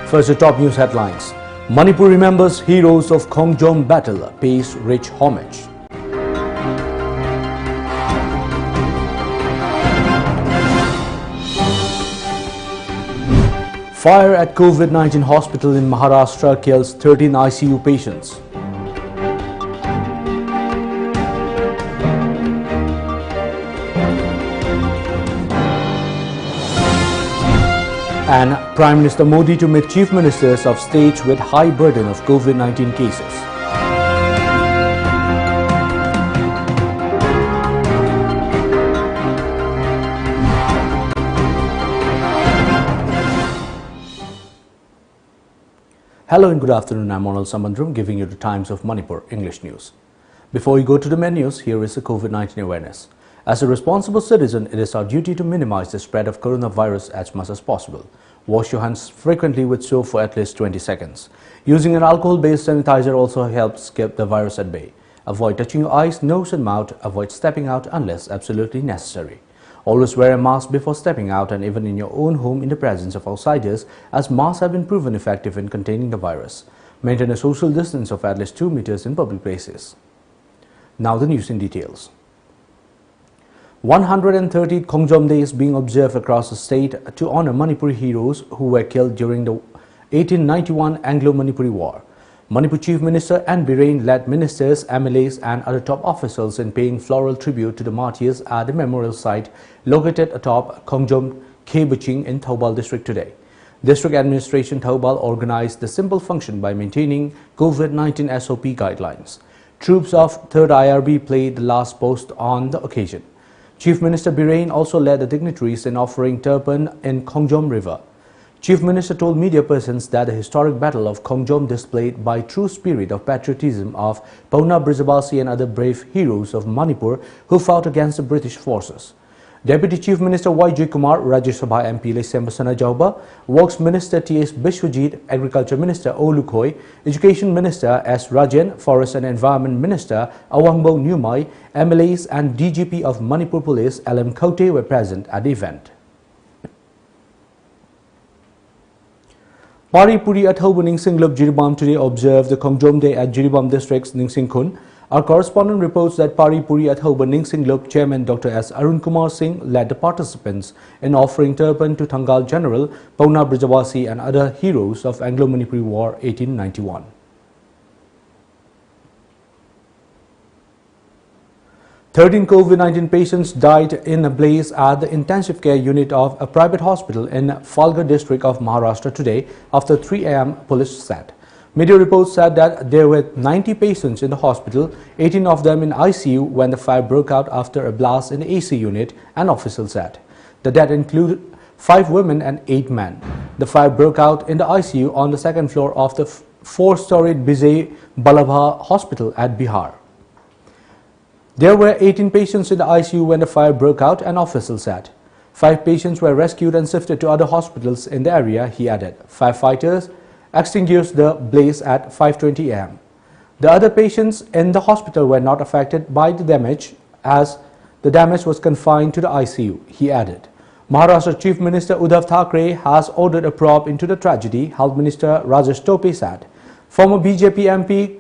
First, the top news headlines. Manipur remembers heroes of Khongjom battle, pays rich homage. Fire at COVID-19 hospital in Maharashtra kills 13 ICU patients. And Prime Minister Modi to meet Chief Ministers of states with high burden of COVID-19 cases. Hello and good afternoon, I'm ONEL Samandram giving you the Times of Manipur English News. Before we go to the main news, here is the COVID-19 awareness. As a responsible citizen, it is our duty to minimize the spread of coronavirus as much as possible. Wash your hands frequently with soap for at least 20 seconds. Using an alcohol-based sanitizer also helps keep the virus at bay. Avoid touching your eyes, nose and mouth. Avoid stepping out unless absolutely necessary. Always wear a mask before stepping out and even in your own home in the presence of outsiders, as masks have been proven effective in containing the virus. Maintain a social distance of at least 2 meters in public places. Now the news in details. 130th Khongjom Day is being observed across the state to honor Manipuri heroes who were killed during the 1891 Anglo-Manipuri War. Manipur Chief Minister and Biren led ministers, MLAs and other top officials in paying floral tribute to the martyrs at the memorial site located atop Khongjom Khebaching in Thoubal district today. District Administration Thoubal organized the simple function by maintaining COVID-19 SOP guidelines. Troops of 3rd IRB played the last post on the occasion. Chief Minister Biren also led the dignitaries in offering turban in Khongjom River. Chief Minister told media persons that the historic battle of Khongjom displayed by true spirit of patriotism of Pauna Brijabasi and other brave heroes of Manipur who fought against the British forces. Deputy Chief Minister Y.J. Kumar, Rajya Sabha MP Sembasana Jauba, Works Minister T.S. Bishwajit, Agriculture Minister O. Lukhoi, Education Minister S. Rajan, Forest and Environment Minister Awangbo Nyumai, MLAs and DGP of Manipur Police L.M. Khote were present at the event. Paripuri at Thoubal Ningsinglop Jiribam today observed the Khongjom Day at Jiribam District's Ningsingkhun. Our correspondent reports that Paripuri at Thoubal Ningsinglop Chairman Dr. S. Arun Kumar Singh led the participants in offering turban to Thangal General Pauna Brijabasi and other heroes of Anglo-Manipuri War 1891. Thirteen COVID-19 patients died in a blaze at the intensive care unit of a private hospital in Falgar district of Maharashtra today after 3 a.m. police said. Media reports said that there were 90 patients in the hospital, 18 of them in ICU when the fire broke out after a blast in the AC unit, an official said. The death included 5 women and 8 men. The fire broke out in the ICU on the second floor of the 4-storied Bijay Balabha Hospital at Bihar. There were 18 patients in the ICU when the fire broke out, an official said. 5 patients were rescued and shifted to other hospitals in the area, he added. Firefighters extinguished the blaze at 5:20 a.m. The other patients in the hospital were not affected by the damage as the damage was confined to the ICU, he added. Maharashtra Chief Minister Uddhav Thackeray has ordered a probe into the tragedy, Health Minister Rajesh Tope said. Former BJP MP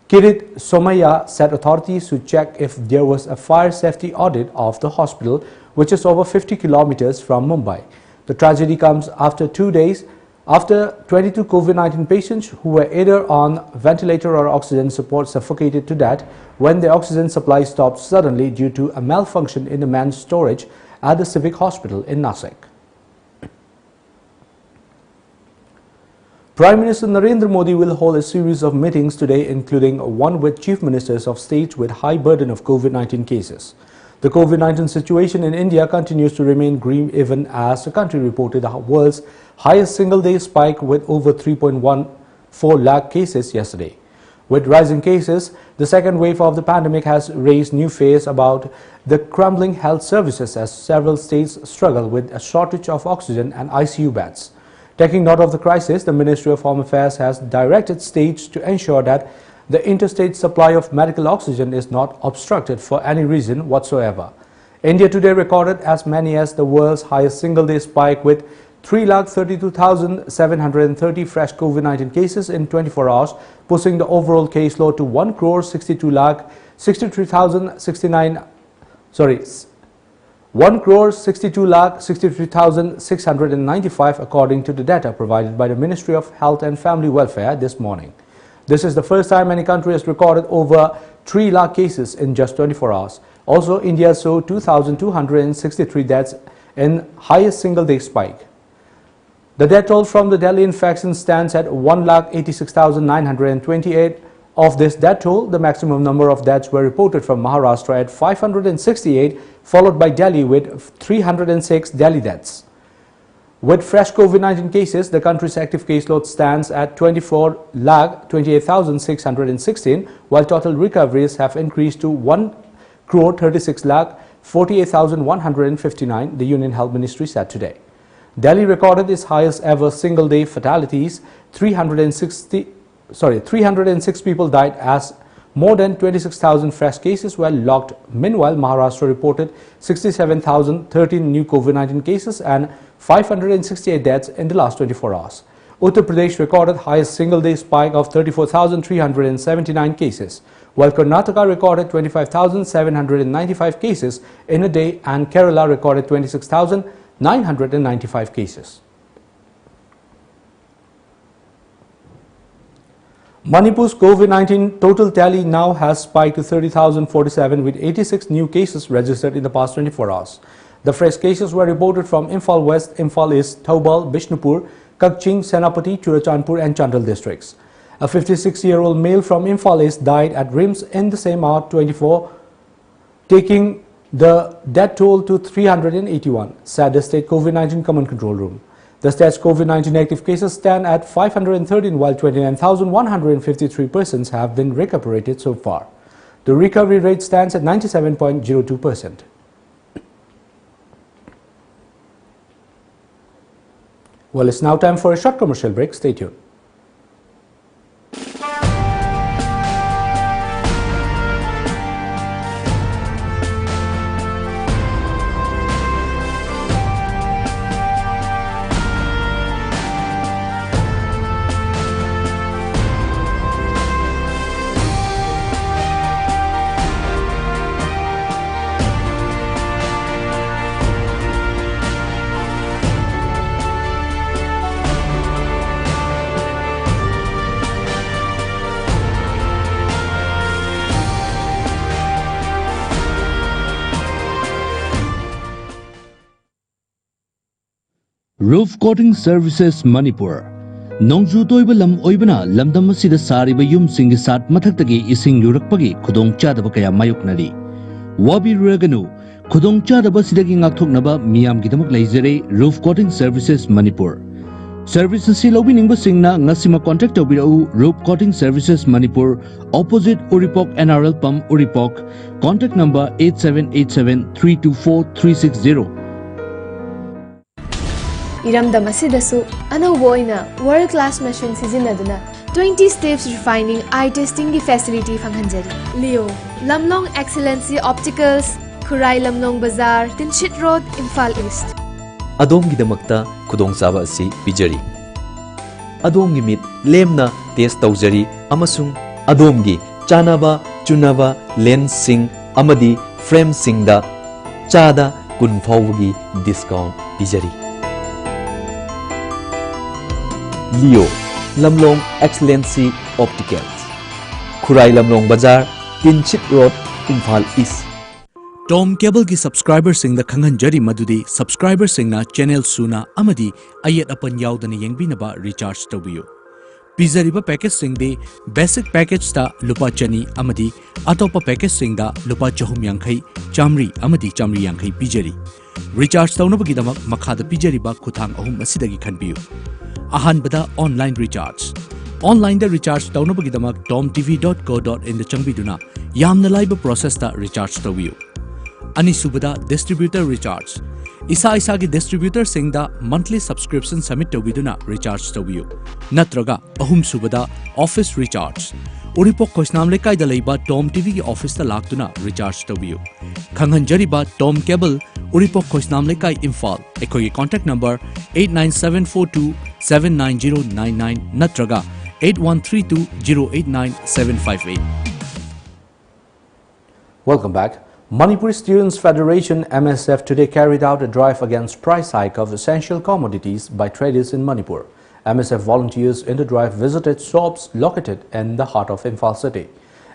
Kirit Somaya said authorities should check if there was a fire safety audit of the hospital, which is over 50 kilometers from Mumbai. The tragedy comes after 2 days after 22 COVID-19 patients who were either on ventilator or oxygen support suffocated to death when the oxygen supply stopped suddenly due to a malfunction in the man's storage at the Civic Hospital in Nasik. Prime Minister Narendra Modi will hold a series of meetings today, including one with chief ministers of states with high burden of COVID-19 cases. The COVID-19 situation in India continues to remain grim even as the country reported the world's highest single-day spike with over 3.14 lakh cases yesterday. With rising cases, the second wave of the pandemic has raised new fears about the crumbling health services as several states struggle with a shortage of oxygen and ICU beds. Taking note of the crisis, the Ministry of Home Affairs has directed states to ensure that the interstate supply of medical oxygen is not obstructed for any reason whatsoever. India today recorded as many as the world's highest single-day spike with 3,32,730 fresh COVID-19 cases in 24 hours, pushing the overall caseload to 1,62,63,695 according to the data provided by the Ministry of Health and Family Welfare this morning. This is the first time any country has recorded over 3 lakh cases in just 24 hours. Also, India saw 2,263 deaths in highest single-day spike. The death toll from the Delhi infection stands at 1,86,928. Of this death toll, the maximum number of deaths were reported from Maharashtra at 568, followed by Delhi with 306 Delhi deaths. With fresh COVID-19 cases, the country's active caseload stands at 24,28,616, while total recoveries have increased to 1,36,48,159, the Union Health Ministry said today. Delhi recorded its highest ever single-day fatalities. 306 people died as more than 26,000 fresh cases were logged. Meanwhile, Maharashtra reported 67,013 new COVID-19 cases and 568 deaths in the last 24 hours. Uttar Pradesh recorded highest single-day spike of 34,379 cases, while Karnataka recorded 25,795 cases in a day and Kerala recorded 26,995 cases. Manipur's COVID-19 total tally now has spiked to 30,047 with 86 new cases registered in the past 24 hours. The fresh cases were reported from Imphal West, Imphal East, Thoubal, Bishnupur, Kakching, Senapati, Churachandpur and Chandal districts. A 56-year-old male from Imphal East died at RIMS in the same hour 24, taking the death toll to 381, said the state COVID-19 Command Control Room. The state's COVID-19 active cases stand at 513, while 29,153 persons have been recuperated so far. The recovery rate stands at 97.02%. Well, it's now time for a short commercial break. Stay tuned. Roof Coating Services Manipur. Nongju toiba lam oibana lamdam asida sariba yum singi sat mathaktagi ising lurakpagi khudong chadaba kaya mayoknari. Wabi raganu khudong chadaba sidagi ngakthoknaba miyam gidamak laizare Roof Coating Services Manipur. Services si lobi ningba singna ngasima contact tobirau Roof Coating Services Manipur, opposite Uripok NRL Pump Uripok. Contact number 8787324360. Iramdam asidasu anauba oina world class machine sizinaduna 20 steps refining eye testing gi facility phanghanjari. Leo Lamlong Excellency Opticals, Khurai Lamlong Bazaar, Tinshit Road, Imphal East. Adom gidamakta khudong chaba asi pijari. Adom gi mit lemna test taujari amasung adom gi chanaba chunaba lens sing amadi frame singda chada kun phawgi discount pijari. Leo Lamlong Excellency Opticals, Khurai Lamlong Bazaar, Tinshit Road, Imphal East. Tom Cable ki subscriber sing the khanghanjari madudi subscriber sing na channel suna amadi ayat apan yaudana yengbinaba recharge tawbiyo. Pizariba package sing de basic package ta lupa chani amadi atopa package sing da lupa chahum yankhai chamri amadi chamri yankhai pijari. Recharge tawnabagi damak makhada pijariba khuthang ahum asidagi khanbiyo. Ahanbada online recharge. Online da recharge tawnabagi damak tomtv.co.in da changbiduna yamna laiba process ta recharge tawiyo. Anisubada distributor recharge. Isa gi distributor sing da monthly subscription submit tawiduna recharge tawiyo. Natraga ahum subada office recharge. Uripok Kosnam Lekai da leiba TOMTV ki office ta laktuna recharge tawiyo. Khanghanjariba Tom Cable Uripok Khoisnam Lekai Imphal Ekoi contact number 89742790999 natraga 8132089758. Welcome back. Manipuri Students Federation MSF today carried out a drive against price hike of essential commodities by traders in Manipur. MSF volunteers in the drive visited shops located in the heart of Imphal city.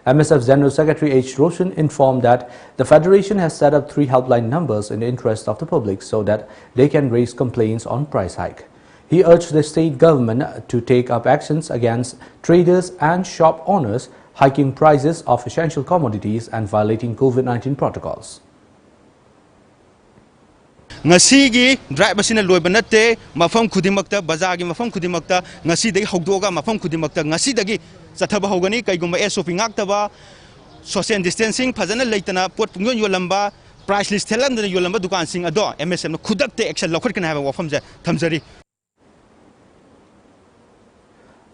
MSF General Secretary H. Roshan informed that the Federation has set up 3 helpline numbers in the interest of the public so that they can raise complaints on price hike. He urged the state government to take up actions against traders and shop owners hiking prices of essential commodities and violating COVID-19 protocols. Ngasigi drive basina loiba natte mafam khudimakta bazagi mafam khudimakta ngasi dagi hogdoga mafam khudimakta ngasi dagi chathaba hogani kaigumba SOP ngaktaba social distancing phajana leitana pot pungyon yolamba price list thelandana yolamba dukan sing ado MSM na khudakte action lokhot kana haba wafam ja thamjari.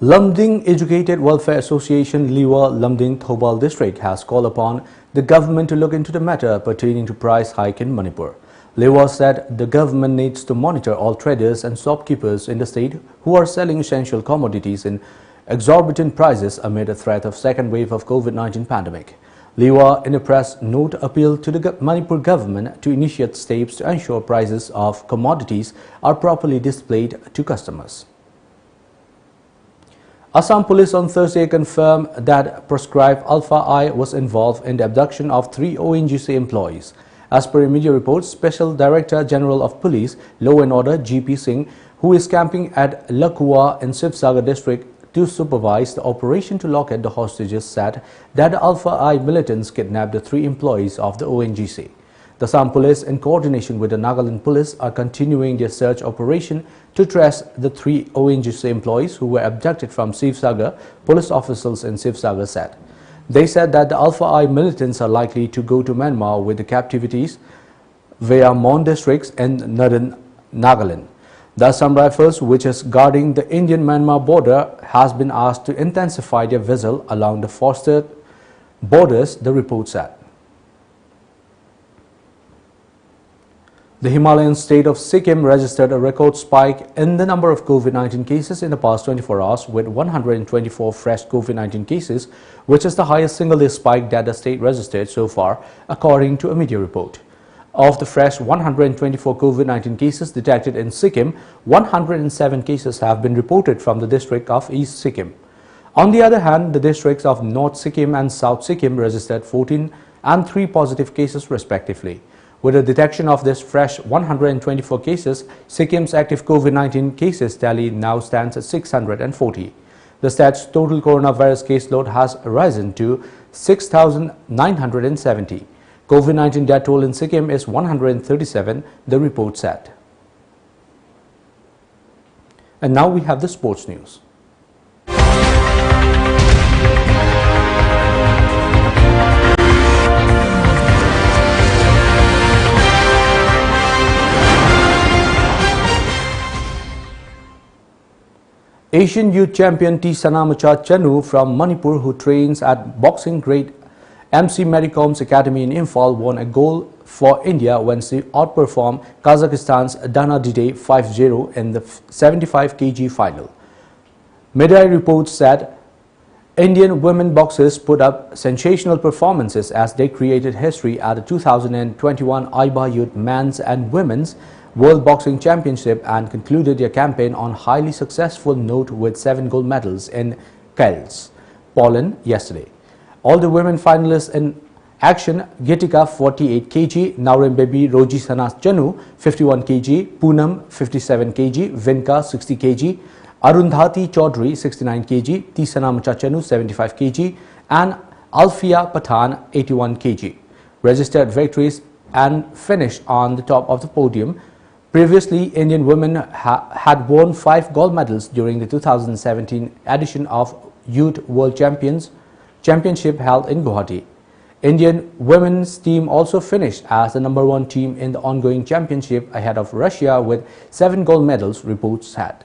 Lamding Educated Welfare Association Liwa Lamding Thobal District has called upon the government to look into the matter pertaining to price hike in Manipur. Liwa said the government needs to monitor all traders and shopkeepers in the state who are selling essential commodities in exorbitant prices amid a threat of second wave of COVID-19 pandemic. Liwa in a press note appealed to the Manipur government to initiate steps to ensure prices of commodities are properly displayed to customers. Assam Police on Thursday confirmed that proscribed Alpha I was involved in the abduction of 3 ONGC employees. As per media reports, Special Director General of Police, Law and Order GP Singh, who is camping at Lakua in Sivsagar district to supervise the operation to locate the hostages, said that the Alpha I militants kidnapped the 3 employees of the ONGC. The Assam Police, in coordination with the Nagaland Police, are continuing their search operation to trace the 3 ONGC employees who were abducted from Sivsagar, police officials in Sivsagar said. They said that the Alpha I militants are likely to go to Myanmar with the captivities via Mon districts in northern Nagaland. The Assam Rifles, which is guarding the Indian-Myanmar border, has been asked to intensify their vigil along the forested borders, the report said. The Himalayan state of Sikkim registered a record spike in the number of COVID-19 cases in the past 24 hours with 124 fresh COVID-19 cases, which is the highest single-day spike that the state registered so far, according to a media report. Of the fresh 124 COVID-19 cases detected in Sikkim, 107 cases have been reported from the district of East Sikkim. On the other hand, the districts of North Sikkim and South Sikkim registered 14 and 3 positive cases respectively. With the detection of this fresh 124 cases, Sikkim's active COVID-19 cases tally now stands at 640. The state's total coronavirus caseload has risen to 6,970. COVID-19 death toll in Sikkim is 137, the report said. And now we have the sports news. Asian Youth Champion T. Sanamacha Chanu from Manipur, who trains at boxing grade MC Maricom's Academy in Imphal, won a gold for India when she outperformed Kazakhstan's Dana Dide 5-0 in the 75 kg final. Media reports said Indian women boxers put up sensational performances as they created history at the 2021 IBA Youth Men's and Women's World Boxing Championship and concluded their campaign on a highly successful note with 7 gold medals in Kielce, Poland yesterday. All the women finalists in action: Gitika 48 kg, Naurembebi Roji Sanas Chanu 51 kg, Poonam 57 kg, Vinka 60 kg, Arundhati Chaudhary 69 kg, T. Sanamacha Chanu 75 kg and Alfia Pathan 81 kg. Registered victories and finished on the top of the podium. Previously, Indian women had won 5 gold medals during the 2017 edition of Youth World Championship held in Guwahati. Indian women's team also finished as the #1 team in the ongoing championship ahead of Russia with 7 gold medals, reports said.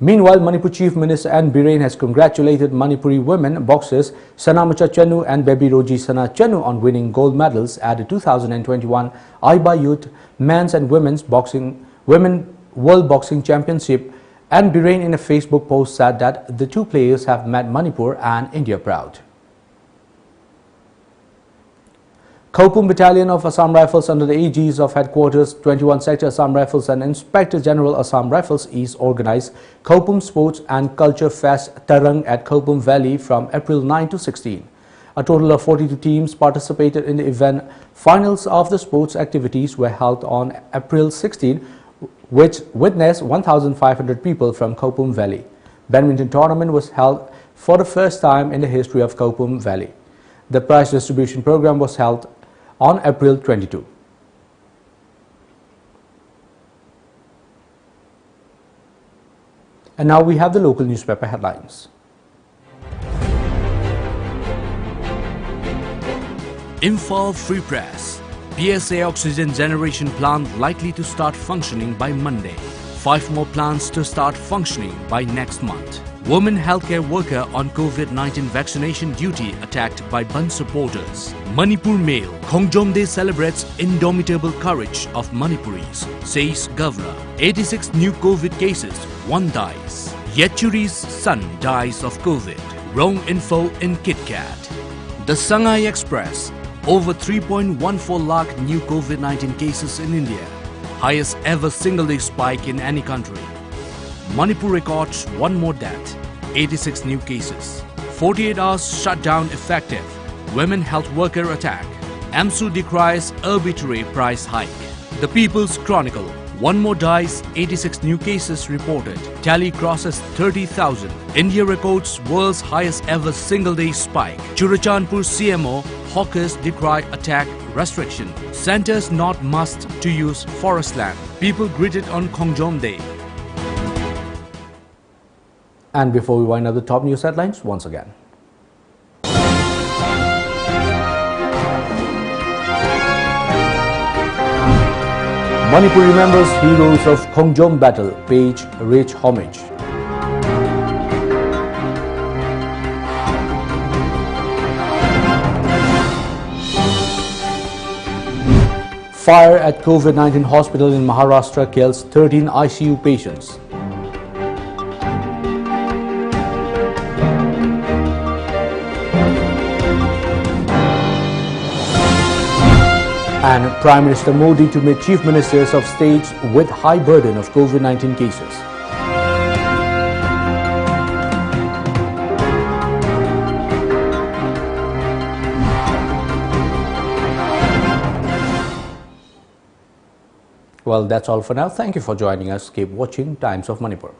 Meanwhile, Manipur Chief Minister N. Biren has congratulated Manipuri women boxers Sanamacha Chenu and Baby Roji Sana Chenu on winning gold medals at the 2021 IBA Youth Men's and Women's Women World Boxing Championship. And Biren in a Facebook post said that the two players have made Manipur and India proud. Kopum Battalion of Assam Rifles under the aegis of Headquarters 21 Sector Assam Rifles and Inspector General Assam Rifles East organized Kopum Sports and Culture Fest Tarang at Kopum Valley from April 9 to 16. A total of 42 teams participated in the event. Finals of the sports activities were held on April 16, which witnessed 1,500 people from Kopum Valley. Badminton tournament was held for the first time in the history of Kopum Valley. The prize distribution program was held on April 22. And now we have the local newspaper headlines. Imphal Free Press. PSA oxygen generation plant likely to start functioning by Monday. 5 more plants to start functioning by next month. Woman healthcare worker on COVID-19 vaccination duty attacked by Band supporters. Manipur Mail. Khongjomde celebrates indomitable courage of Manipuris, says Governor. 86 new COVID cases, 1 dies. Yechuri's son dies of COVID. Wrong info in KitKat. The Sangai Express. Over 3.14 lakh new COVID-19 cases in India. Highest ever single-day spike in any country. Manipur records 1 more death, 86 new cases. 48 hours shutdown effective. Women health worker attack. AMSU decries arbitrary price hike. The People's Chronicle. 1 more dies, 86 new cases reported. Tally crosses 30,000. India records world's highest ever single-day spike. Churachandpur CMO. Hawkers decry attack restriction. Centers not must to use forest land. People greeted on Khongjom Day. And before we wind up the top news headlines once again. Manipur remembers heroes of Khongjom battle, page rich homage. Fire at COVID-19 hospital in Maharashtra kills 13 ICU patients. And Prime Minister Modi to meet Chief Ministers of states with high burden of COVID-19 cases. Well, that's all for now. Thank you for joining us. Keep watching Times of Manipur.